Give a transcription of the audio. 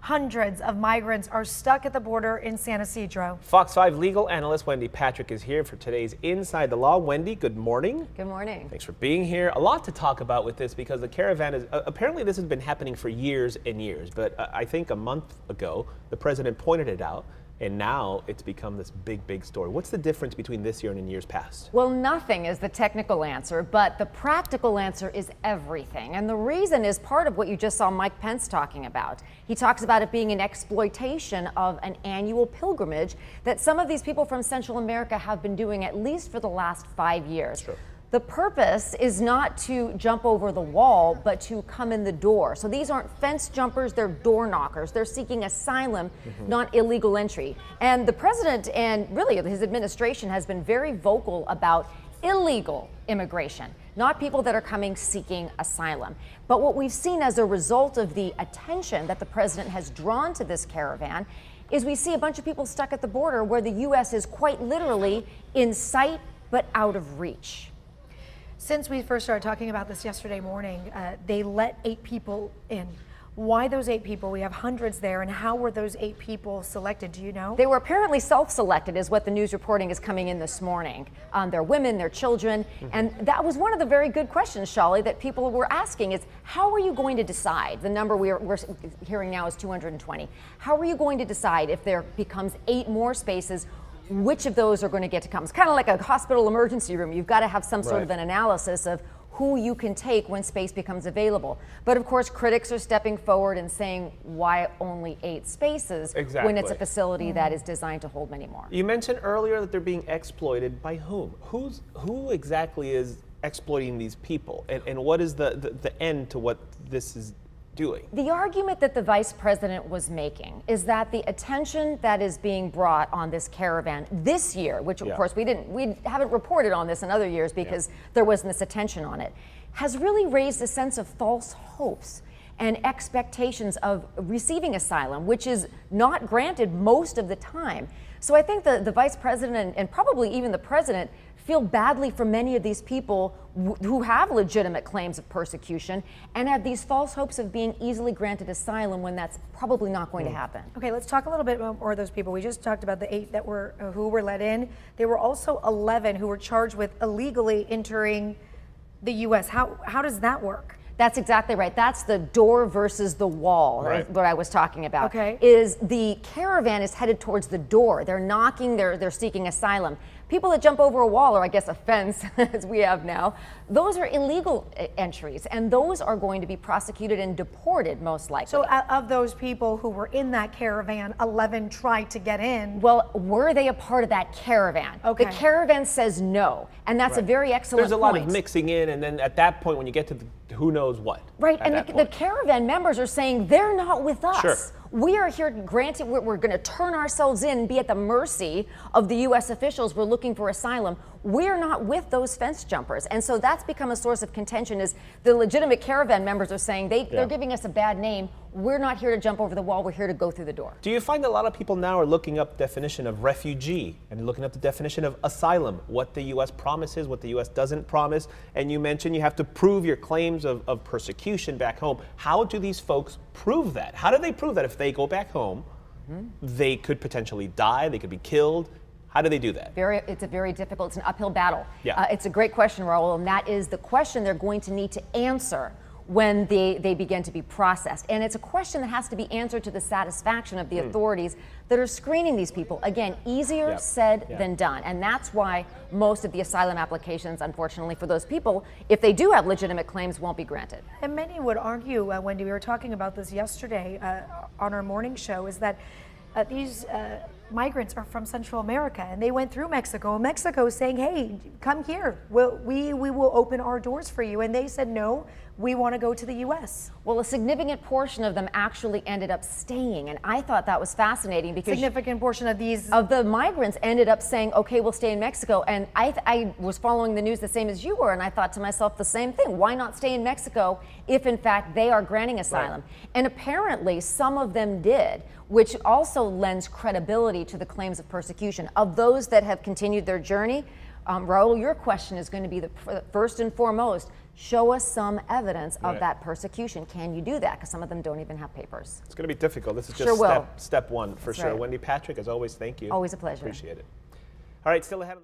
Hundreds of migrants are stuck at the border in San Ysidro. Fox 5 legal analyst Wendy Patrick is here for today's Inside the Law. Wendy, good morning. Good morning. Thanks for being here. A lot to talk about with this because the caravan is, apparently this has been happening for years and years, but I think a month ago the president pointed it out. And now it's become this big story. What's the difference between this year and in years past? Well, nothing is the technical answer, but the practical answer is everything. And the reason is part of what you just saw Mike Pence talking about. He talks about it being an exploitation of an annual pilgrimage that some of these people from Central America have been doing at least for the last 5 years. Sure. The purpose is not to jump over the wall, but to come in the door. So these aren't fence jumpers, they're door knockers. They're seeking asylum, not illegal entry. And the president and really his administration has been very vocal about illegal immigration, not people that are coming seeking asylum. But what we've seen as a result of the attention that the president has drawn to this caravan is we see a bunch of people stuck at the border where the U.S. is quite literally in sight but out of reach. Since we first started talking about this yesterday morning, they let 8 people in. Why those 8 people? We have hundreds there, and how were those 8 people selected? Do you know? They were apparently self-selected is what the news reporting is coming in this morning. They're women, they're children, and that was one of the very good questions, Shali, that people were asking is, how are you going to decide? The number we're hearing now is 220. How are you going to decide if there becomes 8 more spaces? Which of those are going to get to come? It's kind of like a hospital emergency room. You've got to have some sort of an analysis of who you can take when space becomes available. But of course, critics are stepping forward and saying, why only 8 spaces when it's a facility that is designed to hold many more? You mentioned earlier that they're being exploited by whom? Who exactly is exploiting these people? And what is the end to what this is doing? The argument that the vice president was making is that the attention that is being brought on this caravan this year, which of course we haven't reported on this in other years because there wasn't this attention on it, has really raised a sense of false hopes and expectations of receiving asylum, which is not granted most of the time. So I think the vice president and probably even the president feel badly for many of these people who have legitimate claims of persecution and have these false hopes of being easily granted asylum when that's probably not going to happen. Okay, let's talk a little bit more of those people. We just talked about the 8 that were who were let in. There were also 11 who were charged with illegally entering the U.S. How does that work? That's exactly right. That's the door versus the wall, what I was talking about. Okay. Is the caravan is headed towards the door. They're knocking, they're seeking asylum. People that jump over a wall, or I guess a fence, as we have now, those are illegal entries, and those are going to be prosecuted and deported most likely. So of those people who were in that caravan, 11 tried to get in. Well, were they a part of that caravan? Okay. The caravan says no, and that's a very excellent There's a lot of mixing in, and then at that point when you get to who knows what. Right, and the caravan members are saying they're not with us. Sure. We are here granted, we're going to turn ourselves in and be at the mercy of the U.S. officials. We're looking for asylum. We're not with those fence jumpers. And so that's become a source of contention is the legitimate caravan members are saying they're giving us a bad name. We're not here to jump over the wall. We're here to go through the door. Do you find a lot of people now are looking up the definition of refugee and looking up the definition of asylum, what the U.S. promises, what the U.S. doesn't promise? And you mentioned you have to prove your claims of persecution back home. How do these folks prove that? How do they prove that if they go back home, they could potentially die, they could be killed? How do they do that? It's an uphill battle. Yeah. It's a great question, Raul, and that is the question they're going to need to answer when they begin to be processed. And it's a question that has to be answered to the satisfaction of the authorities that are screening these people. Again, easier said than done. And that's why most of the asylum applications, unfortunately for those people, if they do have legitimate claims, won't be granted. And many would argue, Wendy, we were talking about this yesterday on our morning show, is that these migrants are from Central America and they went through Mexico. And Mexico is saying, hey, come here. We will open our doors for you. And they said, no, we want to go to the U.S. Well, a significant portion of them actually ended up staying. And I thought that was fascinating because significant portion of these of the migrants ended up saying, okay, we'll stay in Mexico. And I was following the news the same as you were. And I thought to myself the same thing. Why not stay in Mexico if in fact they are granting asylum? And apparently some of them did, which also lends credibility to the claims of persecution. Of those that have continued their journey, Raul, your question is going to be the first and foremost, show us some evidence of Right. that persecution. Can you do that? Because some of them don't even have papers. It's going to be difficult. This is Sure just will. step one for That's sure. right. Wendy Patrick, as always, thank you. Always a pleasure. Appreciate it. All right, still ahead of the